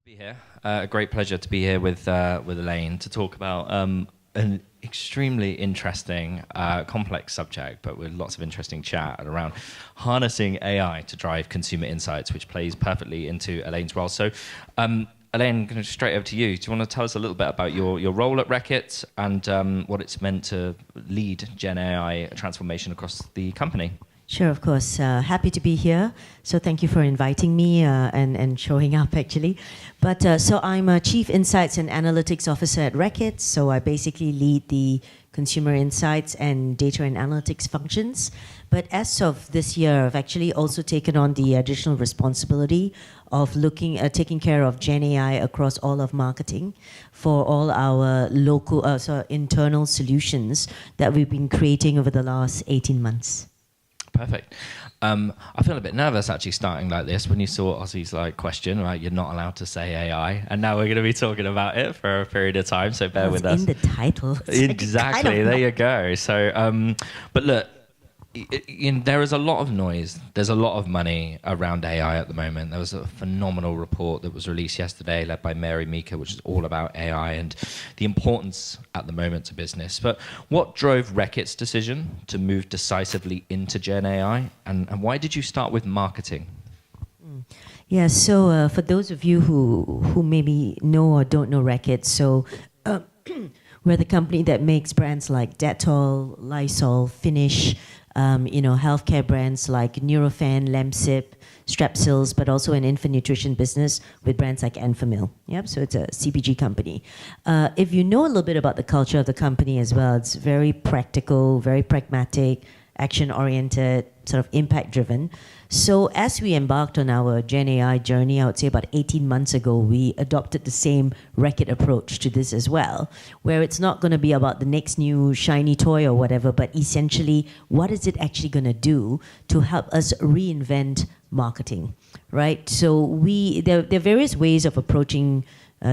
Be here. A great pleasure to be here with Elaine to talk about an extremely interesting, complex subject, but with lots of interesting chat around harnessing AI to drive consumer insights, which plays perfectly into Elaine's role. So, Elaine, going straight over to you. Do you want to tell us a little bit about your role at Reckitt and what it's meant to lead Gen AI transformation across the company? Sure, of course. Happy to be here. So thank you for inviting me and showing up, actually. But so I'm a Chief Insights and Analytics Officer at Reckitt. So I basically lead the consumer insights and data and analytics functions. But as of this year, I've actually also taken on the additional responsibility of taking care of Gen AI across all of marketing for all our internal solutions that we've been creating over the last 18 months. Perfect. I feel a bit nervous actually starting like this when you saw Ozzy's question, right? You're not allowed to say AI, and now we're going to be talking about it for a period of time. So bear with us. In the title. Exactly. There you go. So, but look, there is a lot of noise. There's a lot of money around AI at the moment. There was a phenomenal report that was released yesterday led by Mary Meeker, which is all about AI and the importance at the moment to business. But what drove Reckitt's decision to move decisively into Gen AI? And why did you start with marketing? Yeah, so for those of you who maybe know or don't know Reckitt, so we're the company that makes brands like Dettol, Lysol, Finish, healthcare brands like Nurofen, Lemsip, Strepsils, but also an infant nutrition business with brands like Enfamil. Yep, so it's a CPG company. If you know a little bit about the culture of the company as well, it's very practical, very pragmatic, action-oriented, sort of impact-driven. So as we embarked on our Gen AI journey, I would say about 18 months ago, we adopted the same Reckitt approach to this as well, where it's not going to be about the next new shiny toy or whatever, but essentially, what is it actually going to do to help us reinvent marketing, right? So there are various ways of approaching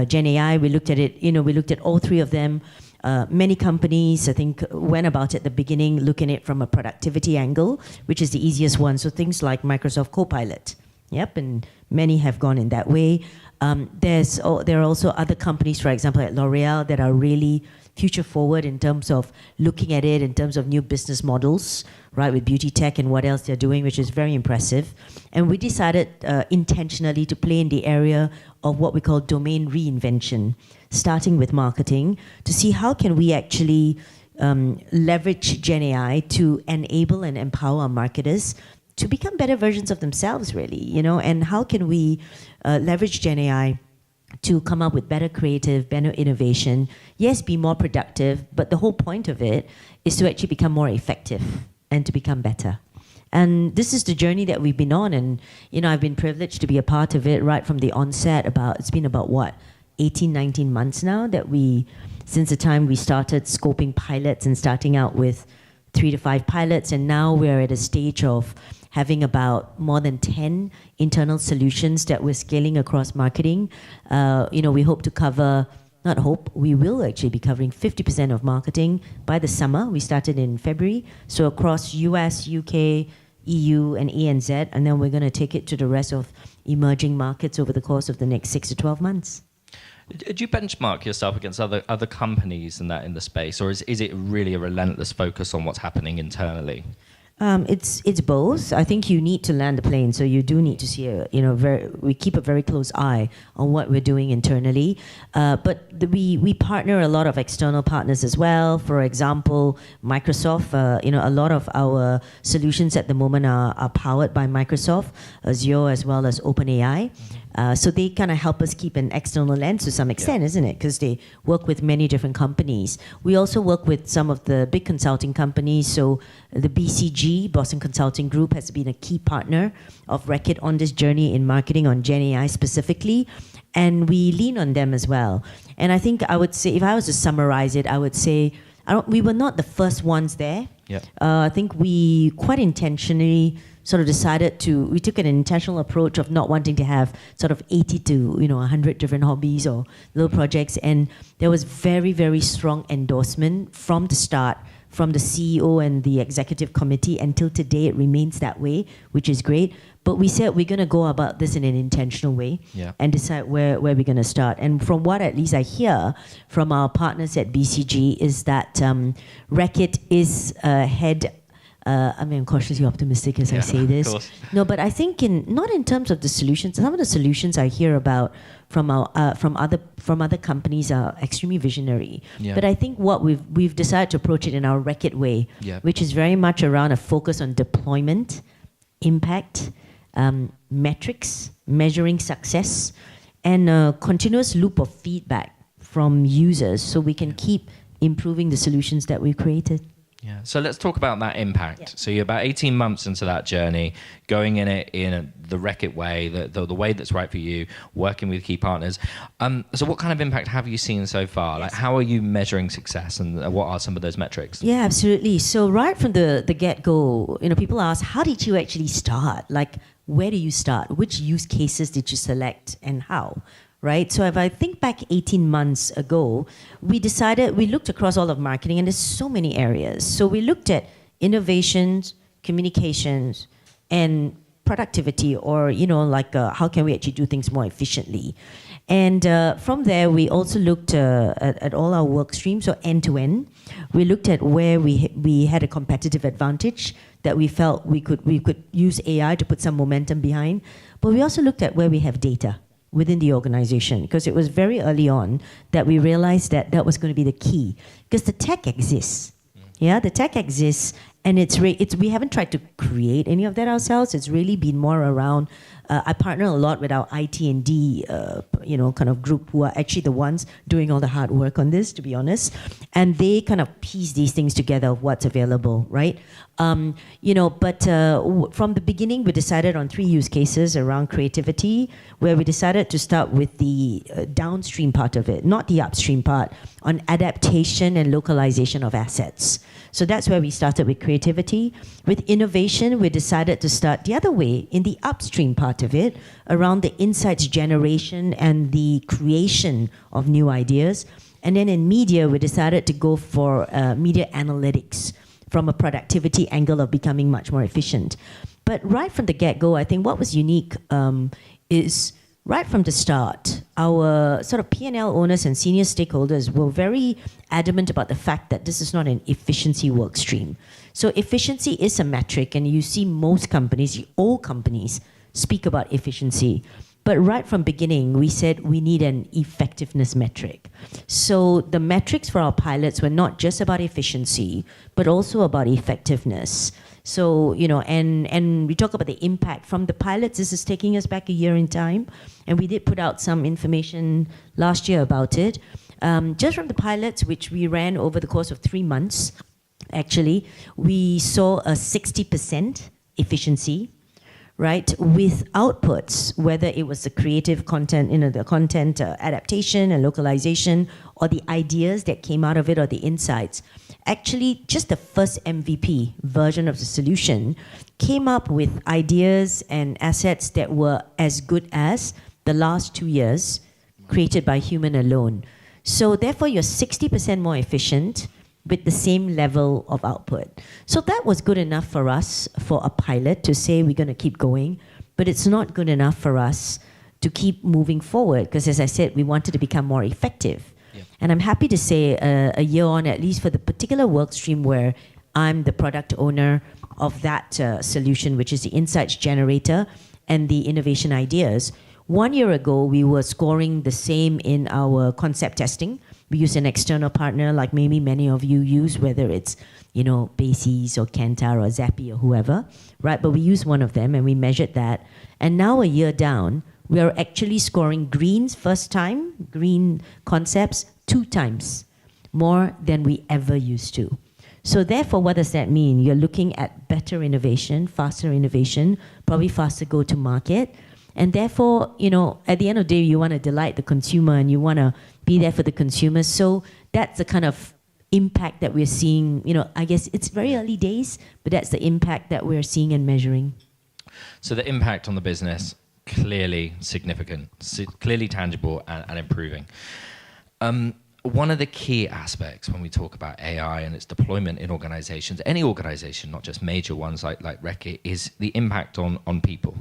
Gen AI. We looked at it, we looked at all three of them. Many companies, I think, went about it at the beginning looking at it from a productivity angle, which is the easiest one. So things like Microsoft Copilot. Yep, and many have gone in that way. There are also other companies, for example, at L'Oreal, that are really future forward in terms of looking at it in terms of new business models, right, with beauty tech and what else they're doing, which is very impressive. And we decided intentionally to play in the area of what we call domain reinvention, starting with marketing, to see how can we actually leverage Gen AI to enable and empower our marketers to become better versions of themselves, really, and how can we leverage Gen AI to come up with better creative, better innovation, yes, be more productive, but the whole point of it is to actually become more effective and to become better. And this is the journey that we've been on, and I've been privileged to be a part of it right from the onset. It's been about what, 18, 19 months now since the time we started scoping pilots and starting out with 3 to 5 pilots, and now we're at a stage of having about more than 10 internal solutions that we're scaling across marketing. We hope to cover, not hope, we will actually be covering 50% of marketing by the summer. We started in February, so across US, UK, EU, and ANZ, and then we're going to take it to the rest of emerging markets over the course of the next 6 to 12 months. Do you benchmark yourself against other companies in the space, or is it really a relentless focus on what's happening internally? It's both. I think you need to land the plane, so you do need to see we keep a very close eye on what we're doing internally. But we partner a lot of external partners as well. For example, Microsoft. A lot of our solutions at the moment are powered by Microsoft, Azure, as well as OpenAI. So they kind of help us keep an external lens to some extent, isn't it? Because they work with many different companies. We also work with some of the big consulting companies. So the BCG, Boston Consulting Group, has been a key partner of Reckitt on this journey in marketing on Gen AI specifically. And we lean on them as well. And I think I would say, if I was to summarize it, I would say we were not the first ones there. Yeah. I think we quite intentionally sort of we took an intentional approach of not wanting to have sort of 80 to 100 different hobbies or little projects, and there was very, very strong endorsement from the start from the CEO and the executive committee. Until today, it remains that way, which is great. But we said we're going to go about this in an intentional way and decide where we're going to start. And from what at least I hear from our partners at BCG is that Reckitt is head. I'm cautiously optimistic as I say this. No, but I think not in terms of the solutions. Some of the solutions I hear about from other companies are extremely visionary. But I think what we've decided to approach it in our Reckitt way, which is very much around a focus on deployment, impact, metrics, measuring success, and a continuous loop of feedback from users, so we can keep improving the solutions that we've created. Yeah. So let's talk about that impact. So you're about 18 months into that journey, going in it in the Reckitt way, the way that's right for you, working with key partners. So what kind of impact have you seen so far? Like, how are you measuring success, and what are some of those metrics? Yeah, absolutely. So right from the get-go, people ask, how did you actually start? Like, where do you start? Which use cases did you select, and how? Right? So if I think back 18 months ago, we looked across all of marketing, and there's so many areas. So we looked at innovations, communications, and productivity, or, how can we actually do things more efficiently? And from there, we also looked at all our work streams, so end to end. We looked at where we had a competitive advantage that we felt we could use AI to put some momentum behind. But we also looked at where we have data within the organization, because it was very early on that we realized that was going to be the key, because the tech exists. The tech exists, and we haven't tried to create any of that ourselves. It's really been more around. I partner a lot with our IT&D, kind of group, who are actually the ones doing all the hard work on this, to be honest. And they kind of piece these things together of what's available, right? But from the beginning, we decided on 3 use cases around creativity, where we decided to start with the downstream part of it, not the upstream part, on adaptation and localization of assets. So that's where we started with creativity. With innovation, we decided to start the other way, in the upstream part of it, around the insights generation and the creation of new ideas. And then in media, we decided to go for media analytics from a productivity angle of becoming much more efficient. But right from the get-go, I think what was unique is right from the start, our sort of P&L owners and senior stakeholders were very adamant about the fact that this is not an efficiency work stream. So efficiency is a metric, and you see most companies, all companies, speak about efficiency. But right from beginning, we said we need an effectiveness metric. So the metrics for our pilots were not just about efficiency, but also about effectiveness. So, and we talk about the impact from the pilots. This is taking us back a year in time. And we did put out some information last year about it. Just from the pilots, which we ran over the course of 3 months, actually, we saw a 60% efficiency, right, with outputs, whether it was the creative content, the content adaptation and localization, or the ideas that came out of it, or the insights. Actually, just the first MVP version of the solution came up with ideas and assets that were as good as the last 2 years created by human alone. So therefore, you're 60% more efficient with the same level of output. So that was good enough for us, for a pilot, to say we're going to keep going, but it's not good enough for us to keep moving forward, because as I said, we wanted to become more effective. Yeah. And I'm happy to say a year on, at least for the particular work stream where I'm the product owner of that solution, which is the insights generator and the innovation ideas. 1 year ago, we were scoring the same in our concept testing. We use an external partner like maybe many of you use, whether it's, Bases or Kantar or Zappi or whoever, right? But we use one of them and we measured that. And now a year down, we are actually scoring greens first time, green concepts, 2 times more than we ever used to. So therefore, what does that mean? You're looking at better innovation, faster innovation, probably faster go-to-market. And therefore, at the end of the day, you want to delight the consumer and you want to be there for the consumers. So that's the kind of impact that we're seeing. I guess it's very early days, but that's the impact that we're seeing and measuring. So the impact on the business, clearly significant, clearly tangible and improving. one of the key aspects when we talk about AI and its deployment in organizations, any organization, not just major ones like Reckitt, is the impact on people,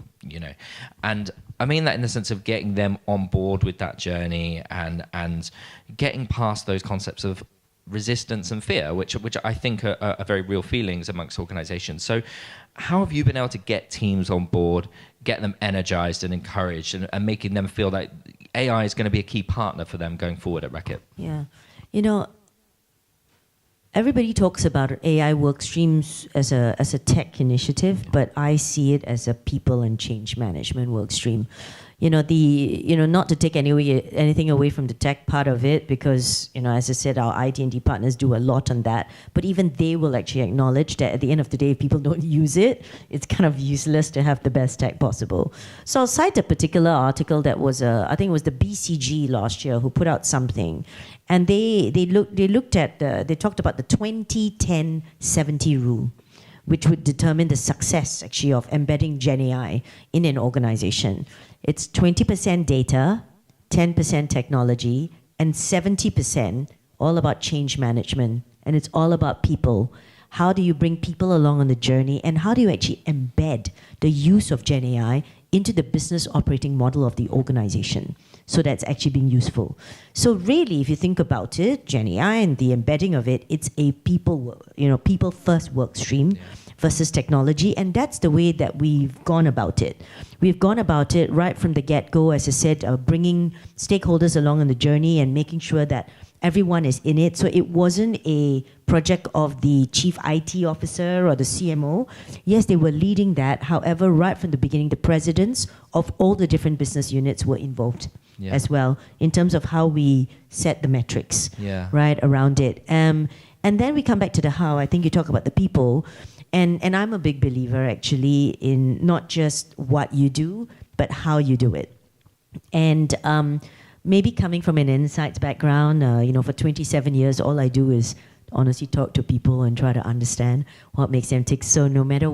And I mean that in the sense of getting them on board with that journey and getting past those concepts of resistance and fear, which I think are very real feelings amongst organizations. So how have you been able to get teams on board, get them energized and encouraged and making them feel like AI is going to be a key partner for them going forward at Reckitt? Yeah. Everybody talks about AI work streams as a tech initiative, but I see it as a people and change management work stream. Not to take anything away from the tech part of it, because as I said, our IT&D partners do a lot on that. But even they will actually acknowledge that at the end of the day, if people don't use it, it's kind of useless to have the best tech possible. So I'll cite a particular article that was I think it was the BCG last year who put out something, and they talked about the 20-10-70 rule, which would determine the success actually of embedding Gen AI in an organization. It's 20% data, 10% technology, and 70% all about change management. And it's all about people. How do you bring people along on the journey, and how do you actually embed the use of Gen AI into the business operating model of the organization so that's actually being useful? So really, if you think about it, Gen AI and the embedding of it, it's a people first work stream. Yeah. Versus technology, and that's the way that we've gone about it. We've gone about it right from the get-go, as I said, bringing stakeholders along on the journey and making sure that everyone is in it. So it wasn't a project of the chief IT officer or the CMO. Yes, they were leading that. However, right from the beginning, the presidents of all the different business units were involved as well in terms of how we set the metrics right around it. And then we come back to the how. I think you talk about the people. And I'm a big believer, actually, in not just what you do, but how you do it. And maybe coming from an insights background, for 27 years, all I do is honestly talk to people and try to understand what makes them tick. So no matter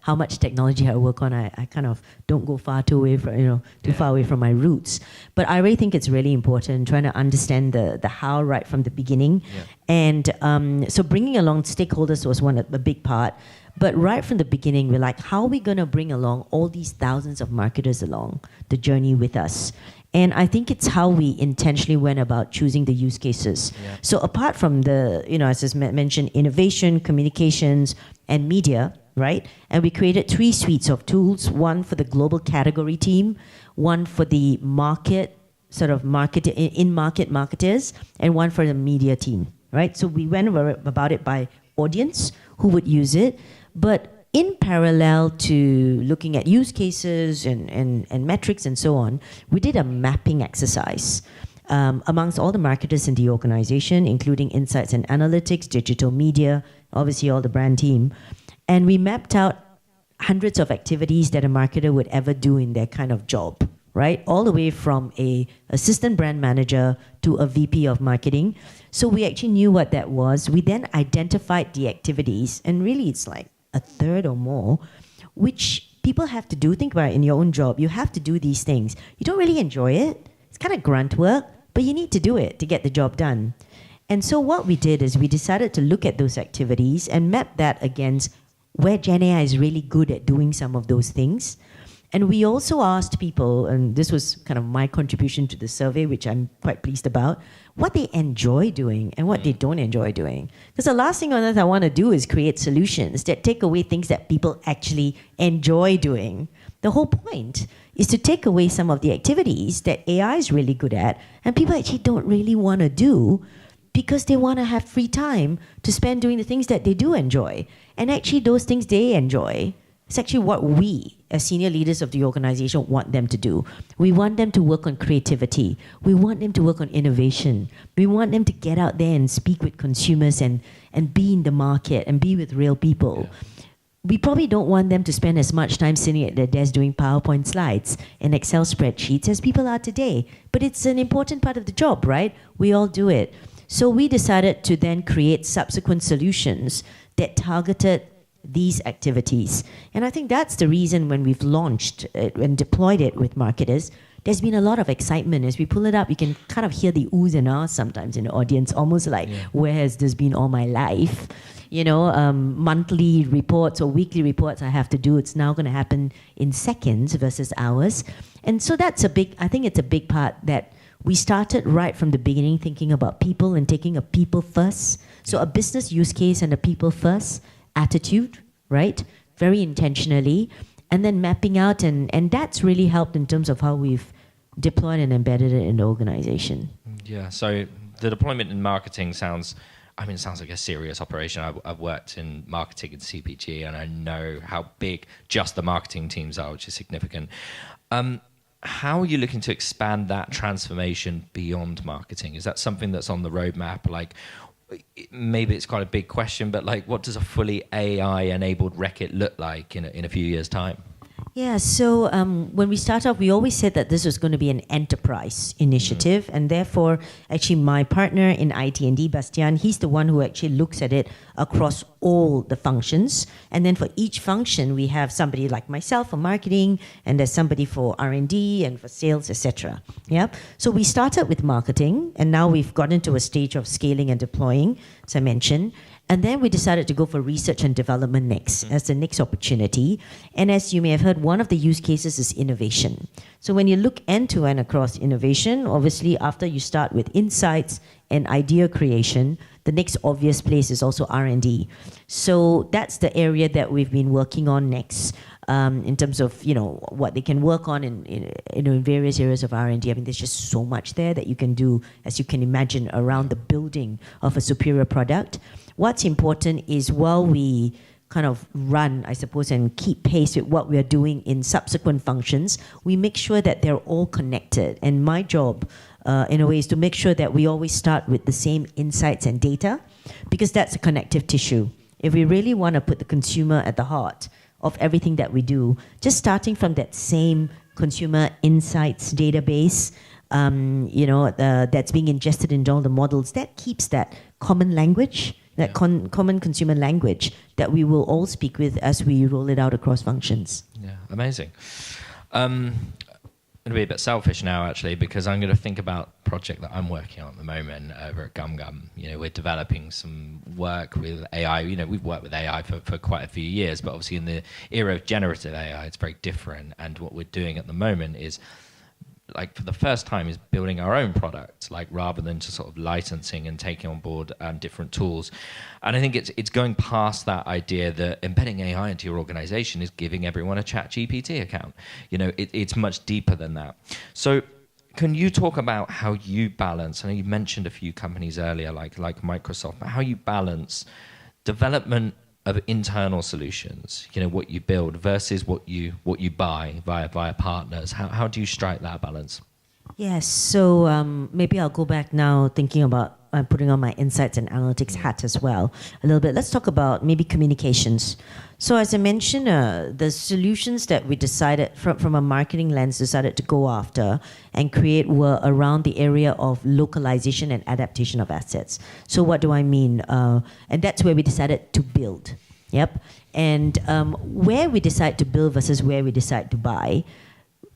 how much technology I work on, I kind of don't go far too far away from my roots. But I really think it's really important trying to understand the how right from the beginning. Yeah. And so bringing along stakeholders was a big part. But right from the beginning, we're like, how are we going to bring along all these thousands of marketers along the journey with us? And I think it's how we intentionally went about choosing the use cases. Yeah. So apart from the, as I mentioned, innovation, communications, and media, right? And we created 3 suites of tools, one for the global category team, one for the in-market marketers, and one for the media team, right? So we went about it by audience, who would use it. But in parallel to looking at use cases and metrics and so on, we did a mapping exercise amongst all the marketers in the organization, including insights and analytics, digital media, obviously all the brand team. And we mapped out hundreds of activities that a marketer would ever do in their kind of job, right? All the way from a assistant brand manager to a VP of marketing. So we actually knew what that was. We then identified the activities, and really it's like a third or more, which people have to do. Think about it in your own job. You have to do these things. You don't really enjoy it. It's kind of grunt work, but you need to do it to get the job done. And so what we did is we decided to look at those activities and map that against where Gen AI is really good at doing some of those things. And we also asked people, and this was kind of my contribution to the survey, which I'm quite pleased about, what they enjoy doing and what they don't enjoy doing. Because the last thing on earth I want to do is create solutions that take away things that people actually enjoy doing. The whole point is to take away some of the activities that AI is really good at and people actually don't really want to do because they want to have free time to spend doing the things that they do enjoy. And actually those things they enjoy, it's actually what we, as senior leaders of the organization, want them to do. We want them to work on creativity. We want them to work on innovation. We want them to get out there and speak with consumers and be in the market and be with real people. Yeah. We probably don't want them to spend as much time sitting at their desk doing PowerPoint slides and Excel spreadsheets as people are today. But it's an important part of the job, right? We all do it. So we decided to then create subsequent solutions that targeted these activities. And I think that's the reason when we've launched it and deployed it with marketers there's been a lot of excitement. As we pull it up, you can kind of hear the oohs and ahs sometimes in the audience, almost like, where has this been all my life? Monthly reports or weekly reports I have to do, it's now going to happen in seconds versus hours. And so I think it's a big part that we started right from the beginning thinking about people and taking a people first. So a business use case and a people first attitude, right? Very intentionally. And then mapping out, and that's really helped in terms of how we've deployed and embedded it in the organization. Yeah, so the deployment in marketing sounds like a serious operation. I've worked in marketing in CPG, and I know how big just the marketing teams are, which is significant. How are you looking to expand that transformation beyond marketing? Is that something that's on the roadmap? Like, maybe it's quite a big question, but like, what does a fully AI-enabled Reckitt look like in a few years' time? Yeah, so when we start off, we always said that this was going to be an enterprise initiative, and therefore, actually, my partner in IT&D, Bastian, he's the one who actually looks at it across all the functions. And then for each function, we have somebody like myself for marketing, and there's somebody for R&D and for sales, etc. Yeah. So we started with marketing, and now we've gotten to a stage of scaling and deploying, as I mentioned. And then we decided to go for research and development next, as the next opportunity. And as you may have heard, one of the use cases is innovation. So when you look end-to-end across innovation, obviously after you start with insights and idea creation, the next obvious place is also R&D. So that's the area that we've been working on next, in terms of what they can work on in various areas of R&D. I mean, there's just so much there that you can do, as you can imagine, around the building of a superior product. What's important is while we kind of run, I suppose, and keep pace with what we are doing in subsequent functions, we make sure that they're all connected. And my job, in a way, is to make sure that we always start with the same insights and data, because that's a connective tissue. If we really want to put the consumer at the heart of everything that we do, just starting from that same consumer insights database, that's being ingested into all the models, that keeps that common language, that common consumer language that we will all speak with as we roll it out across functions. Yeah, amazing. I'm going to be a bit selfish now, actually, because I'm going to think about a project that I'm working on at the moment over at GumGum. We're developing some work with AI. We've worked with AI for quite a few years, but obviously in the era of generative AI, it's very different. And what we're doing at the moment is, like, for the first time, is building our own product, like, rather than just sort of licensing and taking on board different tools. And I think it's going past that idea that embedding AI into your organization is giving everyone a ChatGPT account. It's much deeper than that. So can you talk about how you balance, I know you mentioned a few companies earlier, like Microsoft, but how you balance development of internal solutions, what you build versus what you buy via partners. How do you strike that balance? Yes, so maybe I'll go back now thinking about putting on my insights and analytics hat as well a little bit. Let's talk about maybe communications. So as I mentioned, the solutions that we decided from a marketing lens decided to go after and create were around the area of localization and adaptation of assets. So what do I mean? And that's where we decided to build. Yep. And where we decide to build versus where we decide to buy,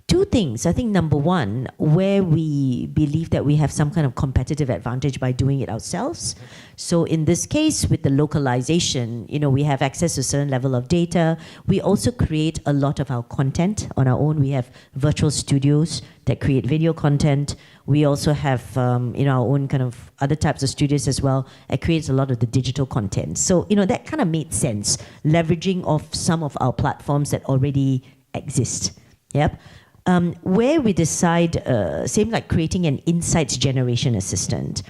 two things. I think number one, where we believe that we have some kind of competitive advantage by doing it ourselves. So in this case, with the localization, we have access to a certain level of data. We also create a lot of our content on our own. We have virtual studios that create video content. We also have our own kind of other types of studios as well. It creates a lot of the digital content. So that kind of made sense, leveraging of some of our platforms that already exist. Yep. Where we decide, same like creating an insights generation assistant.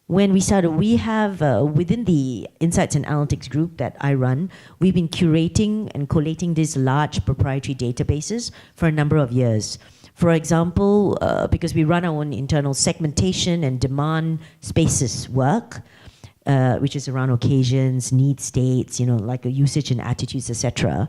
When we started, we have, within the insights and analytics group that I run, we've been curating and collating these large proprietary databases for a number of years. For example, because we run our own internal segmentation and demand spaces work, which is around occasions, need states, like a usage and attitudes, etc.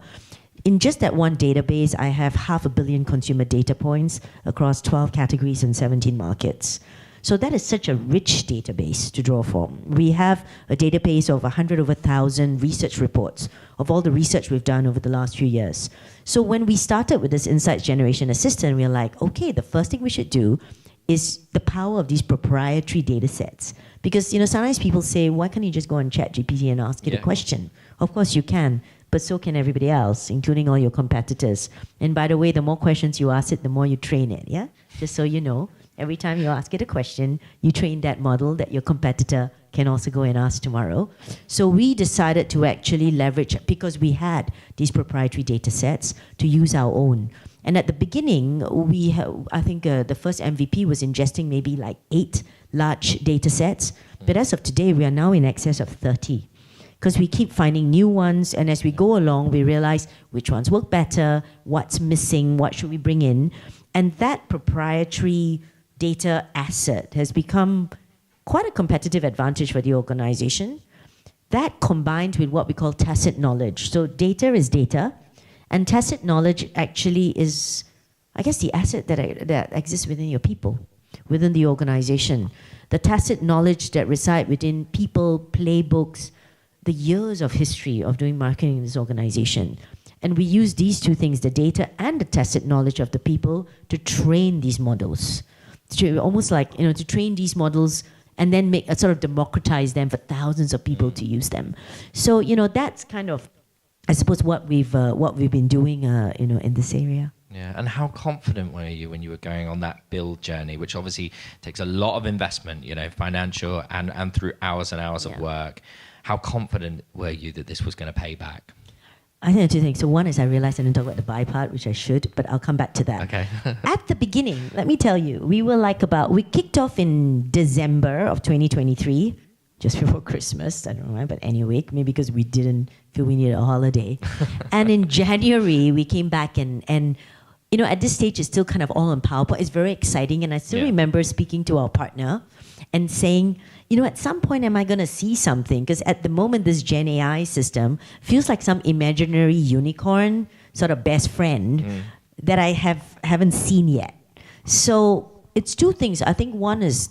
In just that one database, I have 500 million consumer data points across 12 categories and 17 markets. So that is such a rich database to draw from. We have a database of 100 over 1,000 research reports of all the research we've done over the last few years. So when we started with this Insights Generation Assistant, we were like, okay, the first thing we should do is the power of these proprietary data sets. Because, sometimes people say, why can't you just go on ChatGPT and ask it a question? Of course you can, but so can everybody else, including all your competitors. And by the way, the more questions you ask it, the more you train it, yeah? Just so you know, every time you ask it a question, you train that model that your competitor can also go and ask tomorrow. So we decided to actually leverage, because we had these proprietary data sets, to use our own. And at the beginning, I think the first MVP was ingesting maybe like 8 large data sets. But as of today, we are now in excess of 30. Because we keep finding new ones, and as we go along, we realize which ones work better, what's missing, what should we bring in. And that proprietary data asset has become quite a competitive advantage for the organization. That combined with what we call tacit knowledge. So data is data, and tacit knowledge actually is, I guess, the asset that exists within your people, within the organization. The tacit knowledge that reside within people, playbooks, the years of history of doing marketing in this organization. And we use these two things, the data and the tacit knowledge of the people, to train these models. To almost like, to train these models and then sort of democratize them for thousands of people to use them. So, that's kind of, I suppose, what we've been doing, in this area. Yeah, and how confident were you when you were going on that build journey, which obviously takes a lot of investment, financial and through hours and hours of work? How confident were you that this was going to pay back? I think there are two things. So one is I realized I didn't talk about the buy part, which I should, but I'll come back to that. Okay. At the beginning, let me tell you, we kicked off in December of 2023, just before Christmas. I don't know why, but anyway, maybe because we didn't feel we needed a holiday. And in January, we came back and at this stage, it's still kind of all on PowerPoint. It's very exciting. And I still remember speaking to our partner and saying, at some point, am I going to see something? Because at the moment, this Gen AI system feels like some imaginary unicorn, sort of best friend that I haven't seen yet. So it's two things. I think one is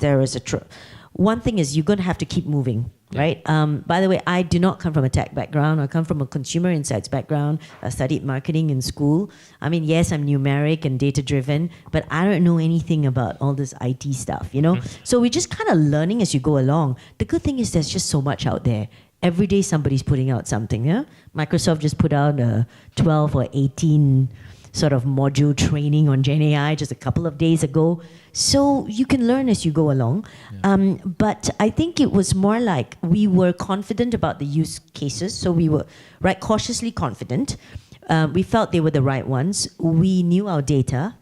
one thing is you're going to have to keep moving, right? By the way, I do not come from a tech background. I come from a consumer insights background. I studied marketing in school. I mean, yes, I'm numeric and data-driven, but I don't know anything about all this IT stuff, So we're just kind of learning as you go along. The good thing is there's just so much out there. Every day somebody's putting out something, yeah? Microsoft just put out a 12 or 18 sort of module training on Gen AI just a couple of days ago. So you can learn as you go along. But I think it was more like we were confident about the use cases. So we were cautiously confident. We felt they were the right ones. We knew our data.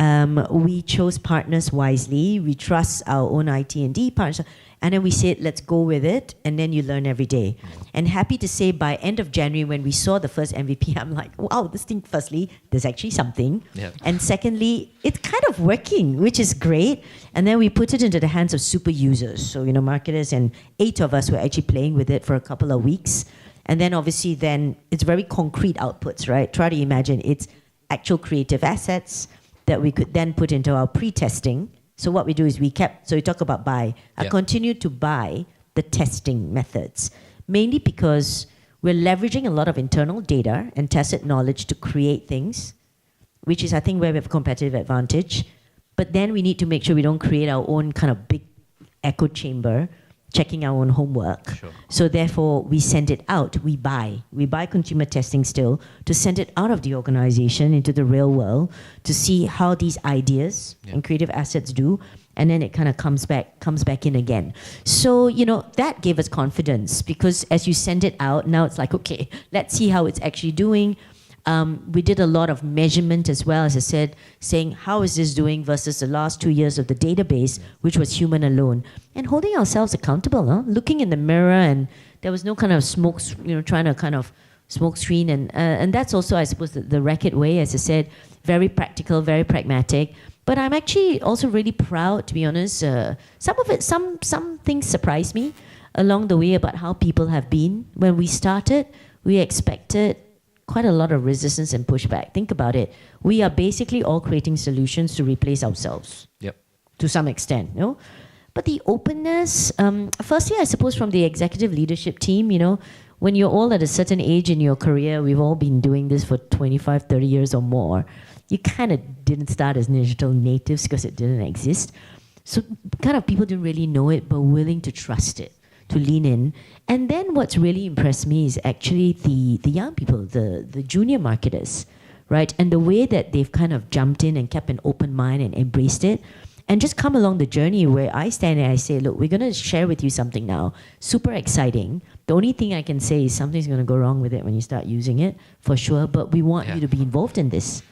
We chose partners wisely. We trust our own IT&D partners. And then we said, let's go with it. And then you learn every day. And happy to say by end of January, when we saw the first MVP, I'm like, wow, this thing, firstly, there's actually something. Yep. And secondly, it's kind of working, which is great. And then we put it into the hands of super users. So, marketers, and 8 of us were actually playing with it for a couple of weeks. And then obviously then it's very concrete outputs, right? Try to imagine it's actual creative assets that we could then put into our pre-testing. So what we do is we talk about buy. I continue to buy the testing methods, mainly because we're leveraging a lot of internal data and tacit knowledge to create things, which is, I think, where we have a competitive advantage. But then we need to make sure we don't create our own kind of big echo chamber, checking our own homework. Sure. So therefore, we send it out. We buy consumer testing still to send it out of the organization into the real world to see how these ideas and creative assets do, and then it kind of comes back in again. So that gave us confidence, because as you send it out, now it's like, okay, let's see how it's actually doing. We did a lot of measurement as well, as I said, saying how is this doing versus the last 2 years of the database, which was human alone, and holding ourselves accountable, looking in the mirror, and there was no kind of smoke, trying to kind of smoke screen, and that's also, I suppose, the Reckitt way, as I said, very practical, very pragmatic. But I'm actually also really proud, to be honest. Some things surprised me along the way about how people have been. When we started, we expected quite a lot of resistance and pushback. Think about it. We are basically all creating solutions to replace ourselves. Yep. to some extent, you know. But the openness, firstly, I suppose from the executive leadership team, you know, when you're all at a certain age in your career, we've all been doing this for 25, 30 years or more, you kind of didn't start as digital natives because it didn't exist. So kind of people didn't really know it, but willing to trust it, to lean in. And then what's really impressed me is actually the young people, the junior marketers, right? And the way that they've kind of jumped in and kept an open mind and embraced it. And just come along the journey where I stand and I say, look, we're going to share with you something now. Super exciting. The only thing I can say is something's going to go wrong with it when you start using it, for sure. But we want you to be involved in this.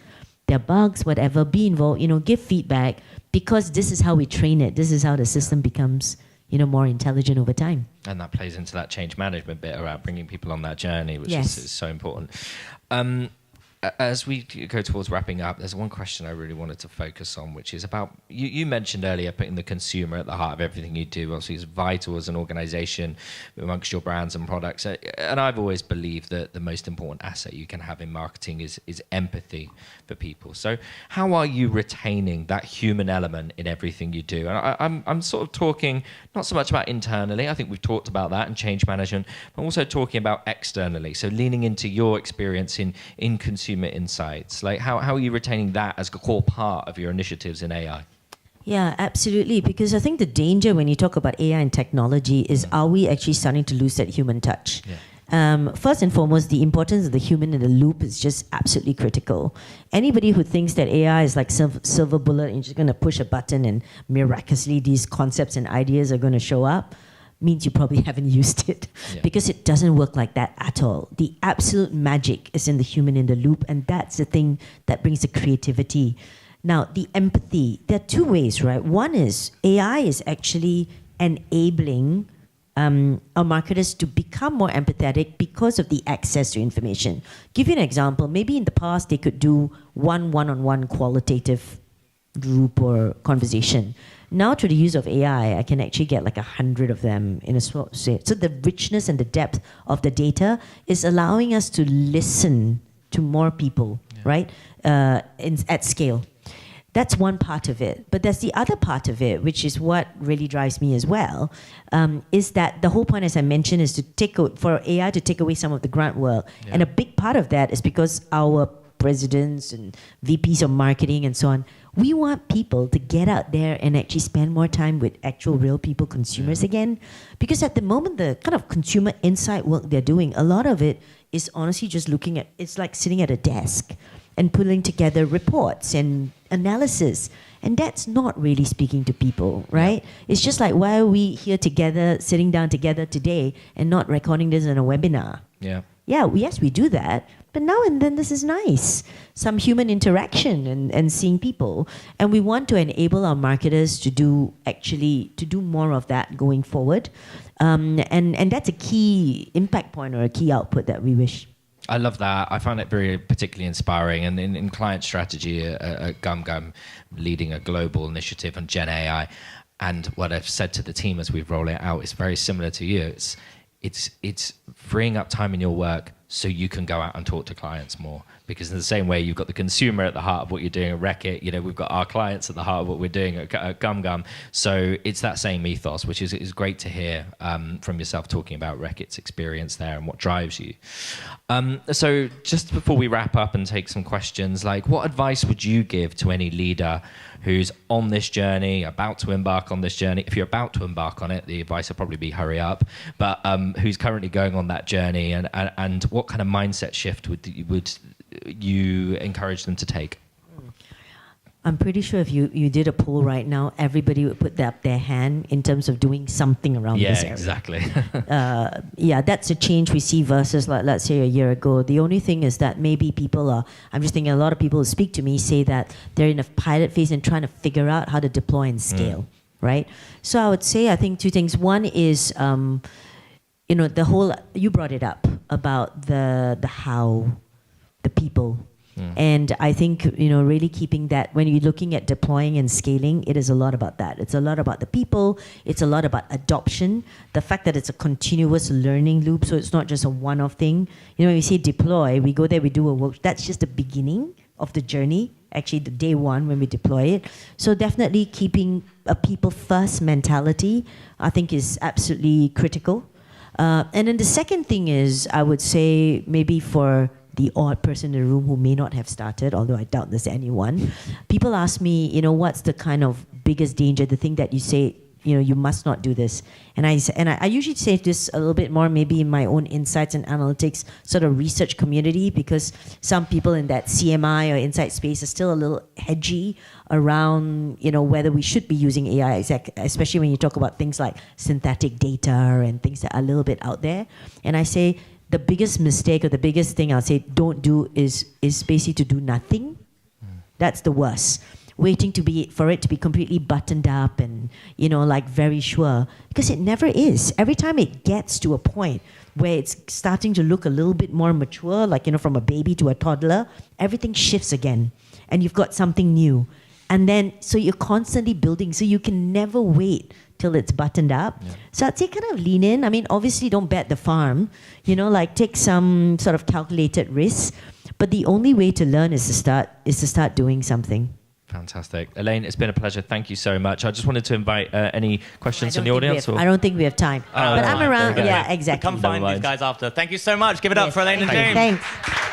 There are bugs, whatever, be involved, you know, give feedback, because this is how we train it. This is how the system becomes, you know, more intelligent over time. And that plays into that change management bit around bringing people on that journey, which is so important. As we go towards wrapping up, there's one question I really wanted to focus on, which is about, you mentioned earlier putting the consumer at the heart of everything you do. Obviously, it's vital as an organization amongst your brands and products. And I've always believed that the most important asset you can have in marketing is empathy for people. So how are you retaining that human element in everything you do? And I'm sort of talking not so much about internally. I think we've talked about that and change management, but also talking about externally. So leaning into your experience in consumer insights, like how are you retaining that as a core part of your initiatives in AI? Yeah, absolutely. Because I think the danger when you talk about AI and technology is, are we actually starting to lose that human touch? First and foremost, the importance of the human in the loop is just absolutely critical. Anybody who thinks that AI is like silver bullet and you're just going to push a button and miraculously these concepts and ideas are going to show up, means you probably haven't used it, because it doesn't work like that at all. The absolute magic is in the human in the loop, and that's the thing that brings the creativity. Now, the empathy, there are two ways, right? One is AI is actually enabling our marketers to become more empathetic because of the access to information. Give you an example. Maybe in the past they could do one-on-one qualitative group or conversation. Now, through the use of AI, I can actually get like 100 of them in a swap. So the richness and the depth of the data is allowing us to listen to more people, right? At scale. That's one part of it. But there's the other part of it, which is what really drives me as well, is that the whole point, as I mentioned, is for AI to take away some of the grunt work. And a big part of that is because our presidents and VPs of marketing and so on, we want people to get out there and actually spend more time with actual real people, consumers again. Because at the moment, the kind of consumer insight work they're doing, a lot of it is honestly just looking at, it's like sitting at a desk and pulling together reports and analysis. And that's not really speaking to people, right? It's just like, why are we here together, sitting down together today and not recording this in a webinar? Yes, we do that. But now and then this is nice. Some human interaction and seeing people. And we want to enable our marketers to do more of that going forward. And that's a key impact point or a key output that we wish. I love that. I find it very particularly inspiring. And in client strategy at GumGum, leading a global initiative on Gen AI, and what I've said to the team as we roll it out is very similar to you. It's freeing up time in your work so you can go out and talk to clients more. Because in the same way, you've got the consumer at the heart of what you're doing at Reckitt. You know, we've got our clients at the heart of what we're doing at GumGum. So it's that same ethos, which is great to hear from yourself talking about Reckitt's experience there and what drives you. So just before we wrap up and take some questions, like what advice would you give to any leader who's on this journey, about to embark on this journey? If you're about to embark on it, the advice would probably be hurry up. But who's currently going on that journey, and what kind of mindset shift would you encourage them to take? I'm pretty sure if you did a poll right now, everybody would put up their hand in terms of doing something around this area. Exactly. That's a change we see versus, like, let's say, a year ago. The only thing is that maybe people are, I'm just thinking a lot of people who speak to me say that they're in a pilot phase and trying to figure out how to deploy and scale, right? So I would say, I think two things. One is, the whole, you brought it up about the how, the people. And I think, really keeping that, when you're looking at deploying and scaling, it is a lot about that. It's a lot about the people. It's a lot about adoption. The fact that it's a continuous learning loop, so it's not just a one-off thing. When we say deploy, we go there, we do a work. That's just the beginning of the journey. actually the day one when we deploy it. So definitely keeping a people first mentality, I think, is absolutely critical. And then the second thing is, I would say, maybe for the odd person in the room who may not have started, although I doubt there's anyone, people ask me, what's the kind of biggest danger, the thing that you say, you must not do this. And I usually say this a little bit more maybe in my own insights and analytics sort of research community, because some people in that CMI or insight space are still a little hedgy around, whether we should be using AI, especially when you talk about things like synthetic data and things that are a little bit out there. And I say the biggest mistake, or the biggest thing I'll say don't do is basically to do nothing. That's the worst. Waiting for it to be completely buttoned up and, like very sure. Because it never is. Every time it gets to a point where it's starting to look a little bit more mature, like, from a baby to a toddler, everything shifts again. And you've got something new. And then, so you're constantly building. So you can never wait till it's buttoned up. Yeah. So I'd say kind of lean in. I mean, obviously don't bet the farm. Like take some sort of calculated risks. But the only way to learn is to start doing something. Fantastic. Elaine, it's been a pleasure. Thank you so much. I just wanted to invite any questions from the audience. I don't think we have time. But I'm around. Yeah, exactly. Come find these guys after. Thank you so much. Give it up for Elaine and James. Thanks.